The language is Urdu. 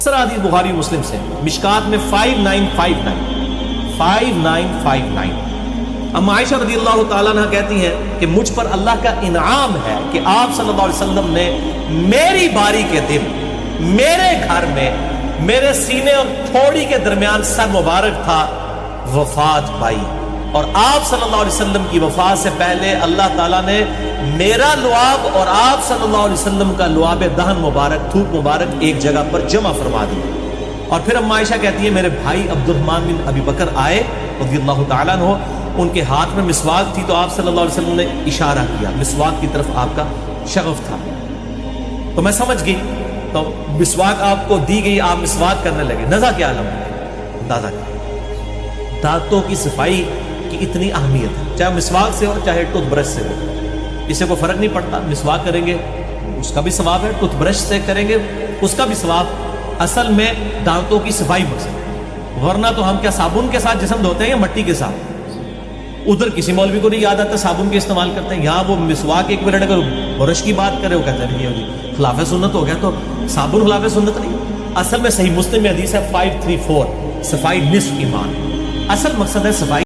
حدیث بخاری مسلم سے مشکات میں 5959 اما عائشہ رضی اللہ تعالیٰ عنہ کہتی ہیں کہ مجھ پر اللہ کا انعام ہے کہ آپ صلی اللہ علیہ وسلم نے میری باری کے دن میرے گھر میں میرے سینے اور تھوڑی کے درمیان سر مبارک تھا وفات پائی، اور آپ صلی اللہ علیہ وسلم کی وفات سے پہلے اللہ تعالیٰ نے میرا لعاب اور آپ صلی اللہ علیہ وسلم کا لعاب دہن مبارک، تھوک مبارک ایک جگہ پر جمع فرما دی۔ اور پھر اما عائشہ کہتی ہے میرے بھائی عبد الرحمن بن ابی بکر آئے رضی اللہ تعالیٰ عنہ، ان کے ہاتھ میں مسواک تھی تو آپ صلی اللہ علیہ وسلم نے اشارہ کیا، مسواک کی طرف آپ کا شغف تھا، تو میں سمجھ گئی، تو مسواک آپ کو دی گئی، آپ مسواک کرنے لگے۔ نزا کیا عالم ہے، اندازہ کیا دانتوں کی صفائی کی اتنی اہمیت ہے، چاہے مسواک سے ہو چاہے ٹوتھ برش سے ہو، اسے کوئی فرق نہیں پڑتا، مسواک کریں گے اس کا بھی ثواب ہے، ٹوتھ برش سے کریں گے اس کا بھی ثواب، اصل میں دانتوں کی صفائی مقصد، ورنہ تو ہم کیا صابن کے ساتھ جسم دھوتے ہیں یا مٹی کے ساتھ؟ ادھر کسی مولوی کو نہیں یاد آتا صابن کے استعمال کرتے ہیں، یہاں وہ مسواک ایک منٹ اگر برش کی بات کرے وہ کہتے ہیں نہیں خلاف سنت ہو گیا، تو صابن خلاف سنت نہیں، اصل میں صحیح مسلم میں حدیث ہے 534 صفائی نصف ایمان، اصل مقصد ہے صفائی۔